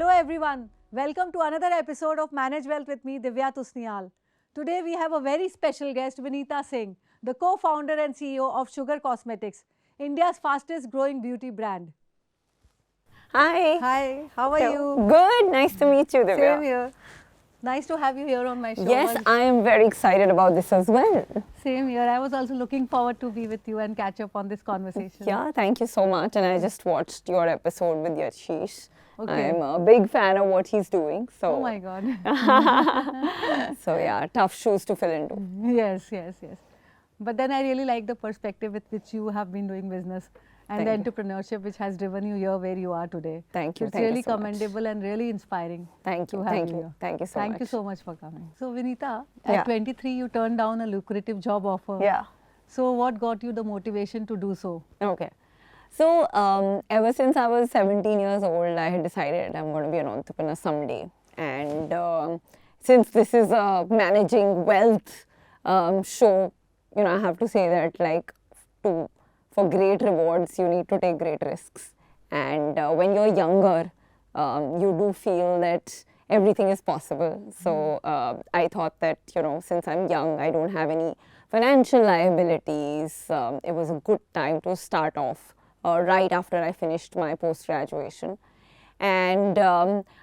Hello everyone, welcome to another episode of Manage Wealth with me, Divya Tusnial. Today we have a very special guest, Vineeta Singh, the co-founder and CEO of Sugar Cosmetics, India's fastest growing beauty brand. Hi. Hi, how are you? Good. Nice to meet you, Divya. Same here. Nice to have you here on my show. Yes, I am very excited about this as well. Same here. I was also looking forward to be with you and catch up on this conversation. Yeah, thank you so much. And I just watched your episode with Yashish. Okay. I'm a big fan of what he's doing. So. Oh my God. So yeah, tough shoes to fill into. Yes. But then I really like the perspective with which you have been doing business and Thank the entrepreneurship which has driven you here where you are today. Thank you. It's Thank really you so commendable much. and really inspiring. Thank you. To have Thank you you. here. Thank you so Thank much. you so much for coming. So Vineeta, Yeah. at 23 you turned down a lucrative job offer. Yeah. So what got you the motivation to do so? Okay. So ever since I was 17 years old, I had decided I'm going to be an entrepreneur someday. And since this is a managing wealth show, I have to say that for great rewards, you need to take great risks. And when you're younger, you do feel that everything is possible. So I thought that, since I'm young, I don't have any financial liabilities. It was a good time to start off right after I finished my post-graduation. And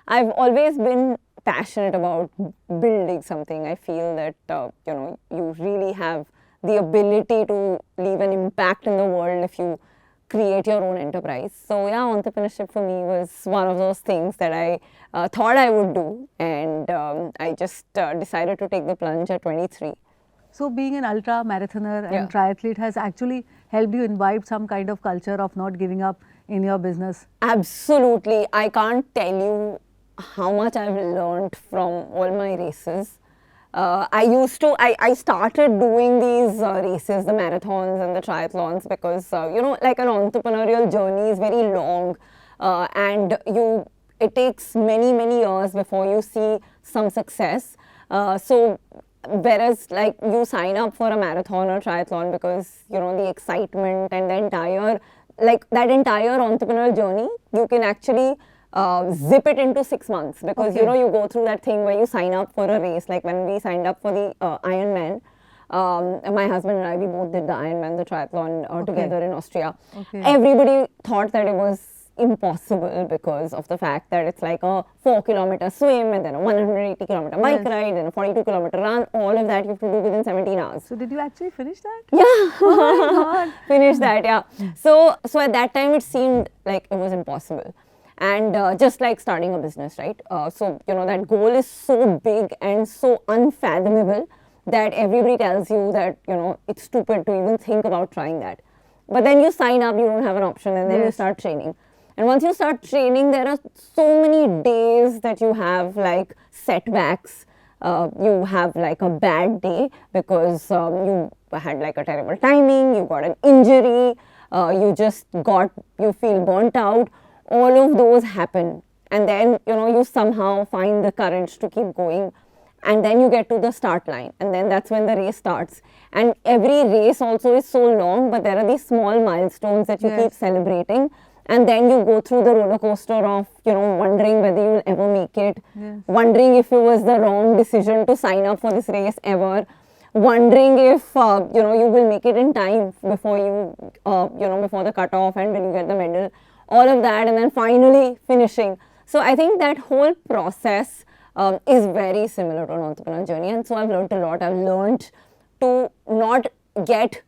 I've always been passionate about building something. I feel that, you really have the ability to leave an impact in the world if you create your own enterprise. So yeah, entrepreneurship for me was one of those things that I thought I would do. And I just decided to take the plunge at 23. So being an ultra marathoner and triathlete has actually helped you imbibe some kind of culture of not giving up in your business. Absolutely. I can't tell you how much I've learned from all my races. I started doing these races, the marathons and the triathlons, because, like an entrepreneurial journey is very long and it takes many, many years before you see some success. Whereas like you sign up for a marathon or triathlon because, the excitement and the entire, that entire entrepreneurial journey, you can actually zip it into 6 months because, you go through that thing where you sign up for a race. Like when we signed up for the Ironman, my husband and I, we both did the Ironman, the triathlon together in Austria. Everybody thought that it was impossible because of the fact that it's like a 4-kilometer swim and then a 180-kilometer bike ride and a 42-kilometer run. All of that you have to do within 17 hours. So did you actually finish that? Yeah. Oh my God. Finish that, yeah. So at that time it seemed like it was impossible. And just like starting a business, right? That goal is so big and so unfathomable that everybody tells you that, it's stupid to even think about trying that. But then you sign up, you don't have an option, and then you start training. And once you start training, there are so many days that you have like setbacks. You have like a bad day because you had like a terrible timing, you got an injury, you feel burnt out. All of those happen. And then, you somehow find the courage to keep going. And then you get to the start line. And then that's when the race starts. And every race also is so long, but there are these small milestones that you keep celebrating. And then you go through the roller coaster of, wondering whether you will ever make it, wondering if it was the wrong decision to sign up for this race ever, wondering if, you will make it in time before before the cutoff and when you get the medal, all of that, and then finally finishing. So I think that whole process is very similar to an entrepreneurial journey. And so I've learned a lot. I've learned to not get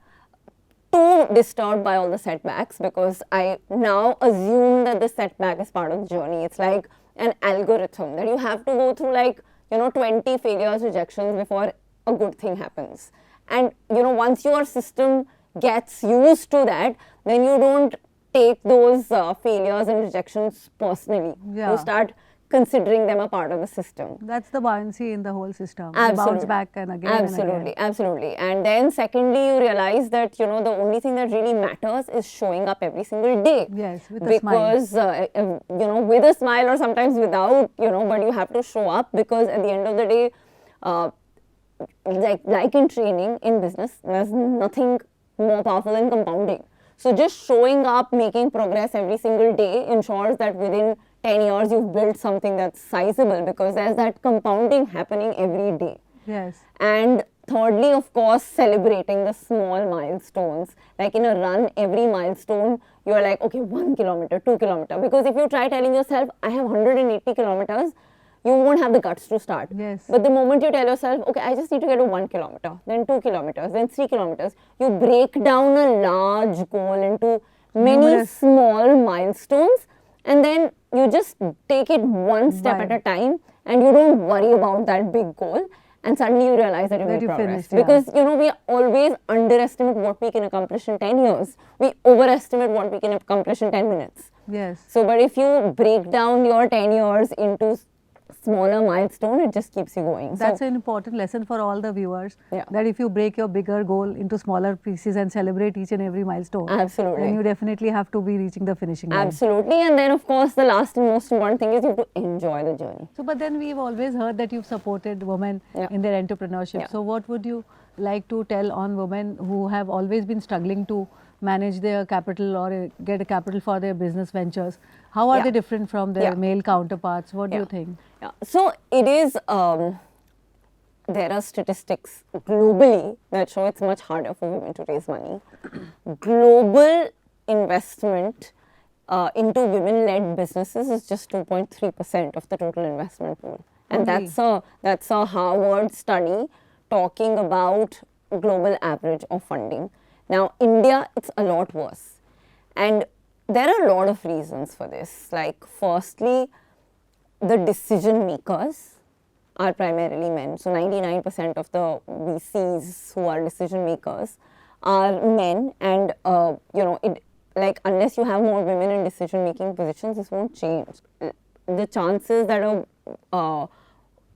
too disturbed by all the setbacks because I now assume that the setback is part of the journey. It's like an algorithm that you have to go through 20 failures, rejections before a good thing happens. And once your system gets used to that, then you don't take those failures and rejections personally. You start considering them a part of the system. That's the buoyancy in the whole system. Absolutely. You bounce back and again Absolutely, and again. Absolutely. And then secondly, you realize that, the only thing that really matters is showing up every single day. Yes, with a smile. Because, with a smile or sometimes without, but you have to show up because at the end of the day, like in training, in business, there's nothing more powerful than compounding. So just showing up, making progress every single day ensures that within 10 years you've built something that's sizable, because there's that compounding happening every day. Yes. And thirdly, of course, celebrating the small milestones. Like in a run, every milestone, you're like, okay, 1 kilometer, 2 kilometer. Because if you try telling yourself, I have 180 kilometers, you won't have the guts to start. Yes. But the moment you tell yourself, okay, I just need to get to 1 kilometer, then 2 kilometers, then 3 kilometers, you break down a large goal into many Numerous. small milestones, and then you just take it one step Right. at a time, and you don't worry about that big goal. And suddenly you realize that you made progress. finished, yeah. Because, you know, we always underestimate what we can accomplish in 10 years. We overestimate what we can accomplish in 10 minutes. Yes. So, but if you break down your 10 years into smaller milestone, it just keeps you going. That's So, an important lesson for all the viewers. Yeah. That if you break your bigger goal into smaller pieces and celebrate each and every milestone, absolutely. then you definitely have to be reaching the finishing line. Absolutely. And then, of course, the last and most important thing is you have to enjoy the journey. So, but then we've always heard that you've supported women Yeah. in their entrepreneurship. Yeah. So, what would you like to tell on women who have always been struggling to manage their capital or get a capital for their business ventures? How are Yeah. they different from their Yeah. male counterparts? What do you Yeah. think? Yeah. So it is, there are statistics globally that show it's much harder for women to raise money. Global investment into women-led businesses is just 2.3% of the total investment pool. And Only. that's a Harvard study talking about global average of funding. Now, India, it's a lot worse. And there are a lot of reasons for this. Like, firstly, the decision makers are primarily men. So 99% of the VCs who are decision makers are men, and you know, it, like, unless you have more women in decision making positions, this won't change. The chances that a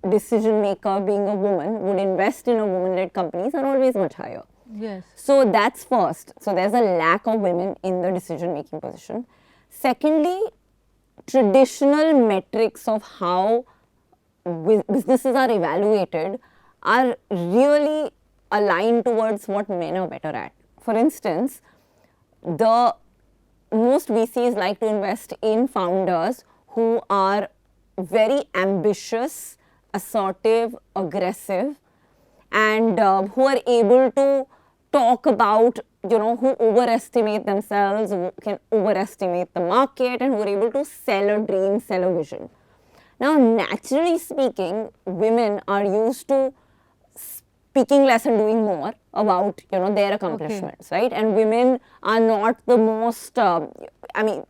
decision maker, being a woman, would invest in a woman-led companies are always much higher. Yes. So that's first. So there's a lack of women in the decision making position. Secondly, traditional metrics of how businesses are evaluated are really aligned towards what men are better at. For instance, the most VCs like to invest in founders who are very ambitious, assertive, aggressive, and who are able to talk about, you know, who overestimate themselves, who can overestimate the market, and who are able to sell a dream, sell a vision. Now, naturally speaking, women are used to speaking less and doing more about, you know, their accomplishments, right? And women are not the most, I mean,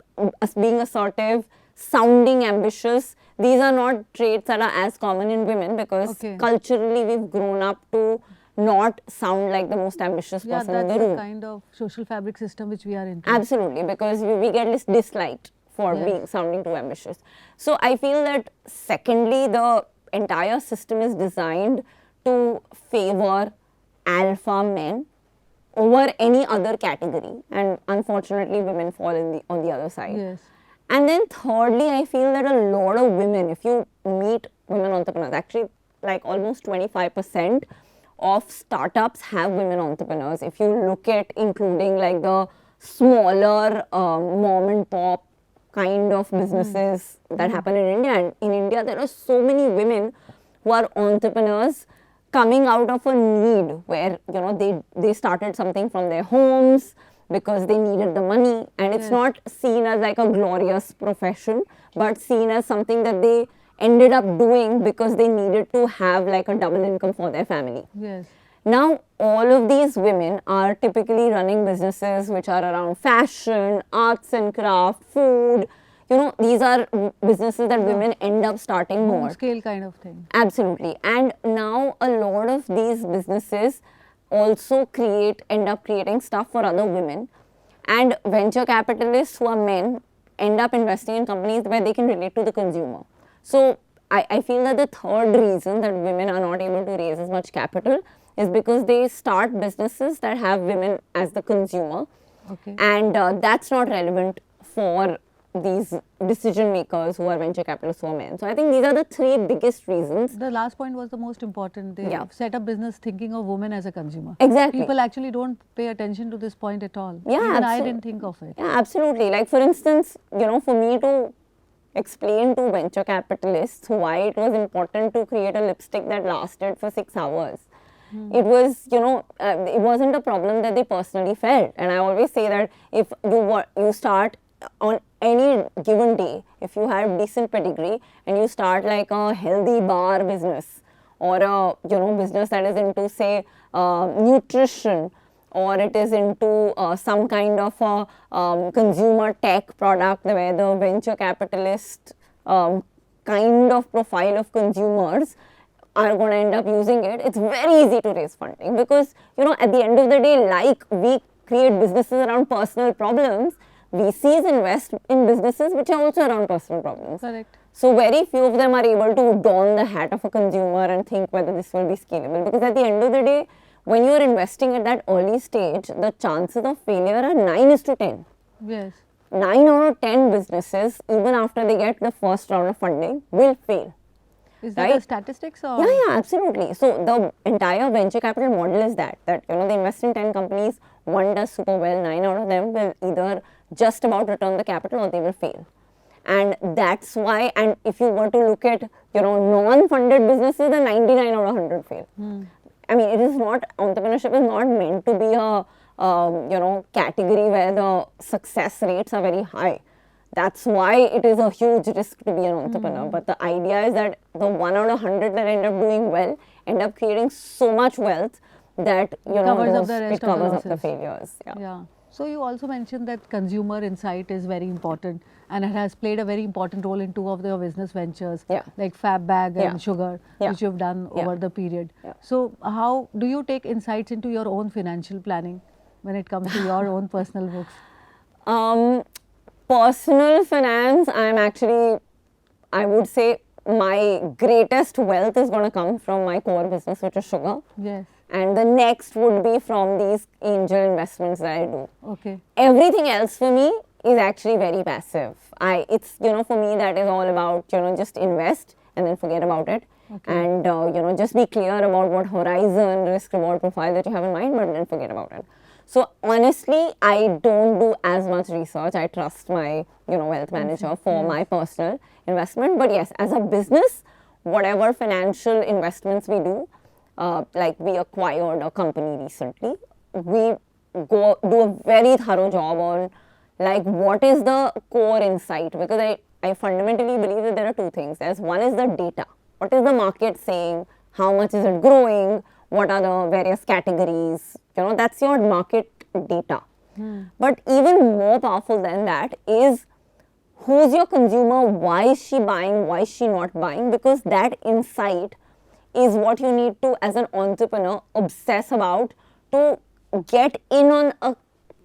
being assertive, sounding ambitious, these are not traits that are as common in women, because culturally we've grown up to not sound like the most ambitious person in the room. That's the kind of social fabric system which we are into. Absolutely, because we get disliked for being sounding too ambitious. So I feel that secondly, the entire system is designed to favor alpha men over any other category, and unfortunately women fall on the other side. Yes. And then thirdly, I feel that a lot of women, if you meet women entrepreneurs, actually like almost 25% of startups have women entrepreneurs. If you look at including like the smaller mom and pop kind of businesses that happen in India. And in India, there are so many women who are entrepreneurs coming out of a need where, you know, they started something from their homes because they needed the money, and it's not seen as like a glorious profession, but seen as something that they ended up doing because they needed to have like a double income for their family. Yes. Now, all of these women are typically running businesses which are around fashion, arts and craft, food. You know, these are businesses that women end up starting more. Scale kind of thing. Absolutely. And now a lot of these businesses also end up creating stuff for other women. And venture capitalists who are men end up investing in companies where they can relate to the consumer. So I feel that the third reason that women are not able to raise as much capital is because they start businesses that have women as the consumer. Okay. And that's not relevant for these decision makers who are venture capitalists who are men. So I think these are the three biggest reasons. The last point was the most important. They set up business thinking of women as a consumer. Exactly. People actually don't pay attention to this point at all. Yeah, Even I didn't think of it. Yeah, absolutely. Like for instance, you know, for me to explain to venture capitalists why it was important to create a lipstick that lasted for 6 hours. It was, it wasn't a problem that they personally felt. And I always say that if you start on any given day, if you have decent pedigree and you start like a healthy bar business or a business that is into say nutrition, or it is into some kind of a consumer tech product where the venture capitalist kind of profile of consumers are going to end up using it, it's very easy to raise funding because, at the end of the day, like we create businesses around personal problems, VCs invest in businesses which are also around personal problems. Correct. So very few of them are able to don the hat of a consumer and think whether this will be scalable, because at the end of the day, when you are investing at that early stage, the chances of failure are 9:10. Yes. 9 out of 10 businesses, even after they get the first round of funding, will fail. Is that a statistics or? Yeah, absolutely. So the entire venture capital model is that they invest in 10 companies, one does super well, 9 out of them will either just about return the capital or they will fail. And that's why, and if you were to look at, non-funded businesses, then 99 out of 100 fail. I mean, it is not, entrepreneurship is not meant to be a, category where the success rates are very high. That's why it is a huge risk to be an entrepreneur. But the idea is that the 1 out of 100 that end up doing well, end up creating so much wealth that, it covers up the failures. Yeah. So you also mentioned that consumer insight is very important and it has played a very important role in 2 of your business ventures, like Fab Bag and Sugar, which you've done over the period. So how do you take insights into your own financial planning when it comes to your own personal books? Personal finance, I would say my greatest wealth is going to come from my core business, which is sugar. Yes. And the next would be from these angel investments that I do. Okay. Everything else for me is actually very passive. It's, for me that is all about, just invest and then forget about it. Okay. And, just be clear about what horizon, risk reward profile that you have in mind, but then forget about it. So honestly, I don't do as much research. I trust my, wealth manager for my personal investment. But yes, as a business, whatever financial investments we do, like we acquired a company recently, we go do a very thorough job on like what is the core insight, because I fundamentally believe that there are 2 things. One is the data. What is the market saying? How much is it growing? What are the various categories? That's your market data. But even more powerful than that is who's your consumer, why is she buying, why is she not buying, because that insight is what you need to, as an entrepreneur, obsess about to get in on a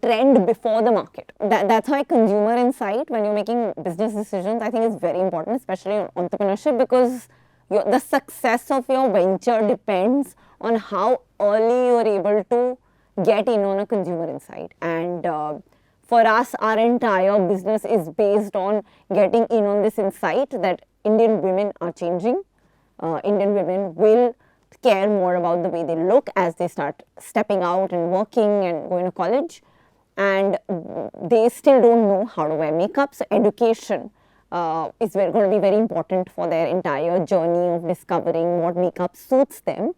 trend before the market. That's why consumer insight, when you're making business decisions, I think is very important, especially in entrepreneurship, because the success of your venture depends on how early you're able to get in on a consumer insight. And for us, our entire business is based on getting in on this insight that Indian women are changing. Indian women will care more about the way they look as they start stepping out and working and going to college. And they still don't know how to wear makeup. So education is going to be very important for their entire journey of discovering what makeup suits them.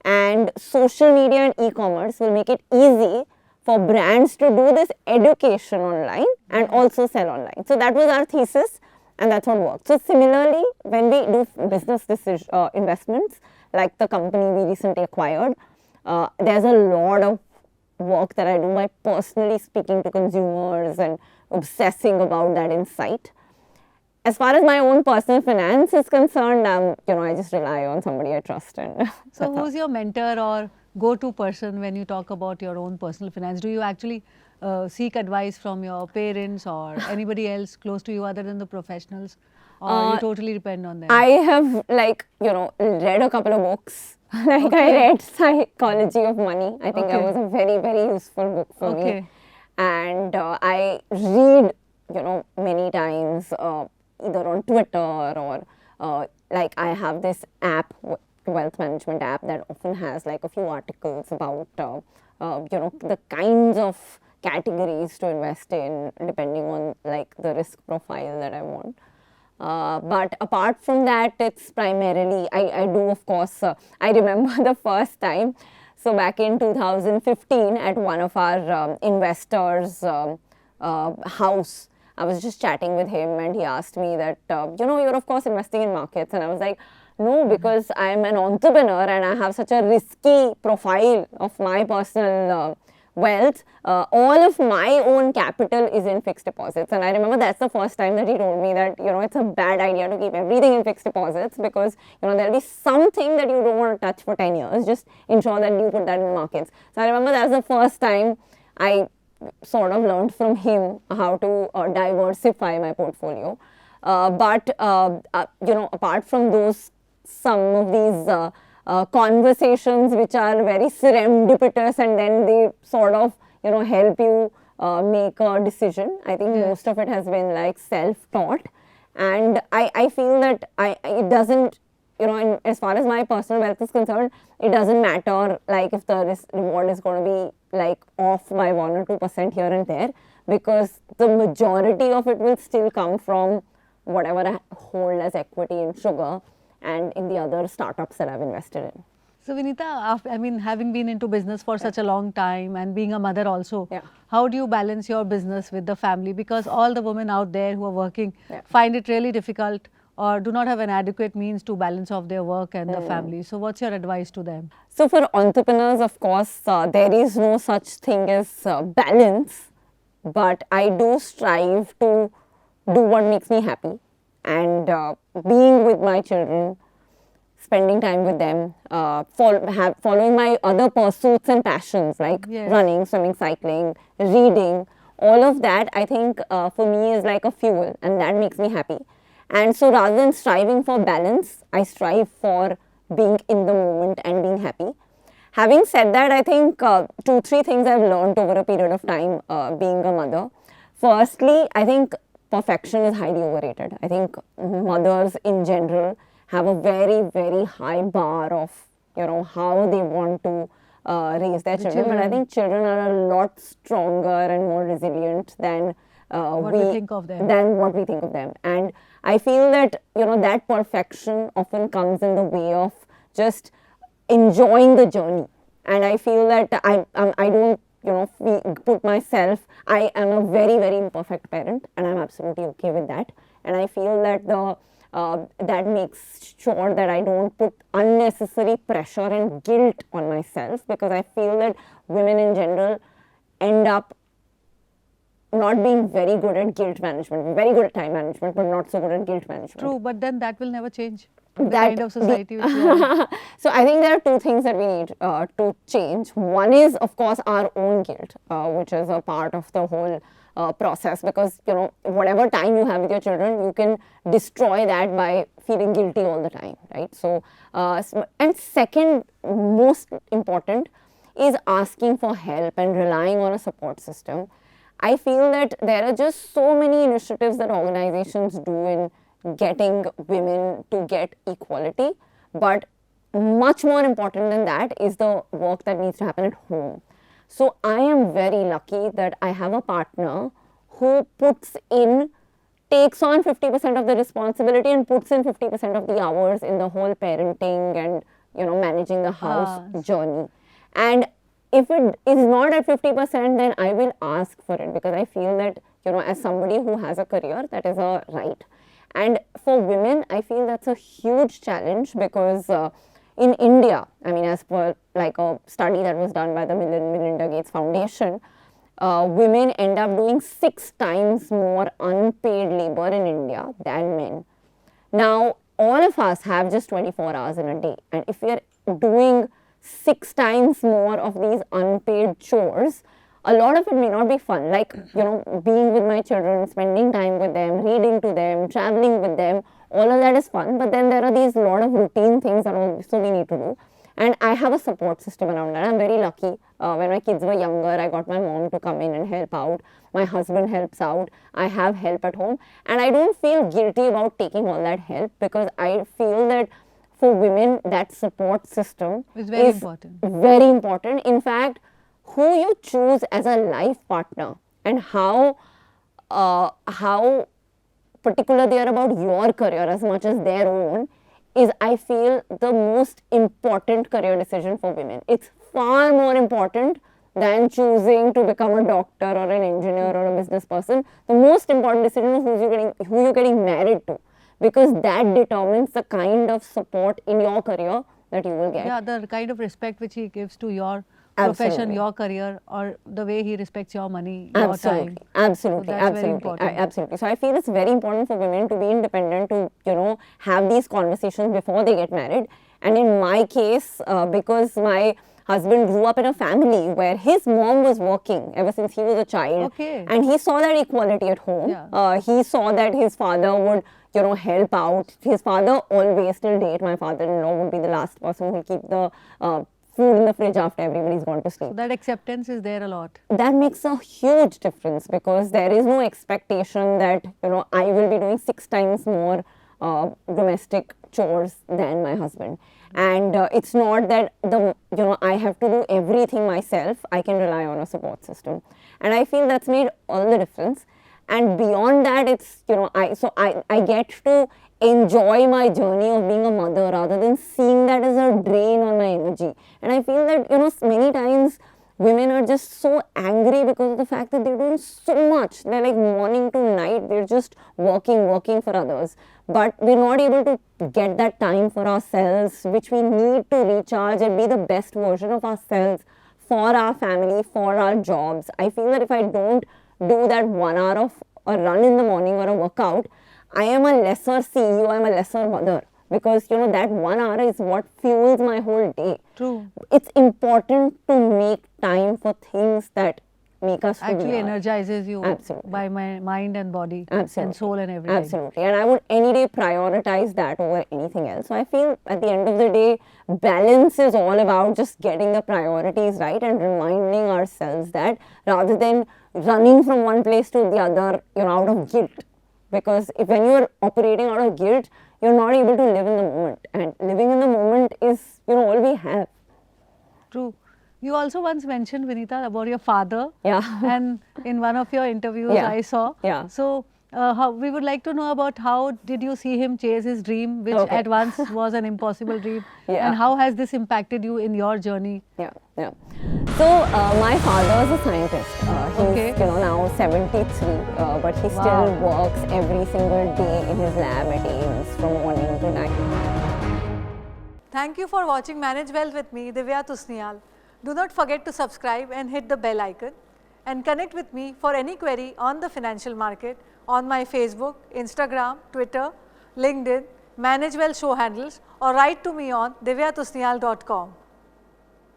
And social media and e-commerce will make it easy for brands to do this education online and also sell online. So that was our thesis, and that's what worked. So similarly, when we do business investments, like the company we recently acquired, there's a lot of work that I do by personally speaking to consumers and obsessing about that insight. As far as my own personal finance is concerned, I just rely on somebody I trust. And so who's your mentor or go-to person when you talk about your own personal finance? Do you actually seek advice from your parents or anybody else close to you other than the professionals, or you totally depend on them? I have read a couple of books. I read Psychology of Money. I think that was a very, very useful book for me. And I read, many times either on Twitter or like I have this app, wealth management app, that often has like a few articles about the kinds of categories to invest in depending on like the risk profile that I want. But apart from that, it's primarily, I do of course, I remember the first time. So back in 2015 at one of our investors' house, I was just chatting with him and he asked me that, you're of course investing in markets. And I was like, no, because I'm an entrepreneur and I have such a risky profile of my personal wealth. All of my own capital is in fixed deposits. And I remember that's the first time that he told me that, it's a bad idea to keep everything in fixed deposits because, there'll be something that you don't want to touch for 10 years. Just ensure that you put that in markets. So I remember that's the first time I sort of learned from him how to diversify my portfolio. But apart from those, some of these conversations which are very serendipitous and then they sort of, help you make a decision. I think most of it has been like self-taught. And I feel that it doesn't, as far as my personal wealth is concerned, it doesn't matter like if the reward is going to be like off by 1 or 2% here and there, because the majority of it will still come from whatever I hold as equity in sugar and in the other startups that I've invested in. So Vineeta, having been into business for such a long time and being a mother also, how do you balance your business with the family? Because all the women out there who are working find it really difficult or do not have an adequate means to balance off their work and the family. So what's your advice to them? So for entrepreneurs, of course, there is no such thing as balance, but I do strive to do what makes me happy, and being with my children, spending time with them, following my other pursuits and passions like running, swimming, cycling, reading, all of that I think for me is like a fuel and that makes me happy. And so rather than striving for balance, I strive for being in the moment and being happy. Having said that, I think 2-3 things I've learned over a period of time being a mother. Firstly, I think perfection is highly overrated. I think mothers in general have a very, very high bar of, how they want to raise their children. But I think children are a lot stronger and more resilient than what we think of them. Than what we think of them. And I feel that, that perfection often comes in the way of just enjoying the journey. And I feel that I don't, put myself, I am a very, very imperfect parent and I'm absolutely okay with that. And I feel that that makes sure that I don't put unnecessary pressure and guilt on myself, because I feel that women in general end up not being very good at guilt management, very good at time management, but not so good at guilt management. True, but then that will never change the kind of society which we are. So I think there are 2 things that we need to change. One is, of course, our own guilt, which is a part of the whole process, because whatever time you have with your children, you can destroy that by feeling guilty all the time, right? So and second, most important, is asking for help and relying on a support system. I feel that there are just so many initiatives that organizations do in getting women to get equality, but much more important than that is the work that needs to happen at home. So I am very lucky that I have a partner who takes on 50% of the responsibility and puts in 50% of the hours in the whole parenting and managing the house journey. And if it is not at 50%, then I will ask for it, because I feel that, as somebody who has a career, that is a right. And for women, I feel that's a huge challenge, because in India, as per like a study that was done by the Melinda Gates Foundation, women end up doing 6 times more unpaid labor in India than men. Now, all of us have just 24 hours in a day, and if we are doing 6 times more of these unpaid chores, a lot of it may not be fun, like being with my children, spending time with them, reading to them, traveling with them, all of that is fun, but then there are these lot of routine things that also we need to do. And I have a support system around that. I'm very lucky. When my kids were younger, I got my mom to come in and help out. My husband helps out. I have help at home. And I don't feel guilty about taking all that help, because I feel that for women, that support system is very important. Very important. In fact, who you choose as a life partner and how particular they are about your career as much as their own, is I feel the most important career decision for women. It's far more important than choosing to become a doctor or an engineer or a business person. The most important decision is who you're getting married to, because that determines the kind of support in your career that you will get. Yeah, the kind of respect which he gives to your profession, your career, or the way he respects your money, your time. Absolutely, so that's very important. Absolutely. So I feel it's very important for women to be independent, to have these conversations before they get married. And in my case, because my husband grew up in a family where his mom was working ever since he was a child, and he saw that equality at home. He saw that his father would help out. His father always, till date, my father-in-law would be the last person who will keep the food in the fridge after everybody's gone to sleep. So that acceptance is there a lot. That makes a huge difference, because there is no expectation that I will be doing 6 times more domestic chores than my husband. And it's not that I have to do everything myself. I can rely on a support system, and I feel that's made all the difference. And beyond that, it's I get to enjoy my journey of being a mother rather than seeing that as a drain on my energy. And I feel that many times women are just so angry because of the fact that they're doing so much. They're like morning to night, they're just working for others. But we're not able to get that time for ourselves, which we need to recharge and be the best version of ourselves for our family, for our jobs. I feel that if I don't do that 1 hour of a run in the morning or a workout, I am a lesser CEO, I am a lesser mother, because that 1 hour is what fuels my whole day. True. It's important to make time for things that make us actually energizes you. Absolutely. By my mind and body. Absolutely. And soul and everything. Absolutely. And I would any day prioritize that over anything else. So I feel at the end of the day, balance is all about just getting the priorities right and reminding ourselves that, rather than running from one place to the other, out of guilt. Because when you're operating out of guilt, you're not able to live in the moment. And living in the moment is, all we have. True. You also once mentioned, Vineeta, about your father. Yeah. And in one of your interviews, I saw. Yeah. So, we would like to know about how did you see him chase his dream, which at once was an impossible dream. Yeah. And how has this impacted you in your journey? Yeah. So, my father is a scientist. He's now 73, but he still works every single day in his lab at AIIMS from morning to night. Thank you for watching Manage Wealth with me, Divya Tusnial. Do not forget to subscribe and hit the bell icon, and connect with me for any query on the financial market on my Facebook, Instagram, Twitter, LinkedIn, Manage Wealth show handles, or write to me on divyatusnial.com.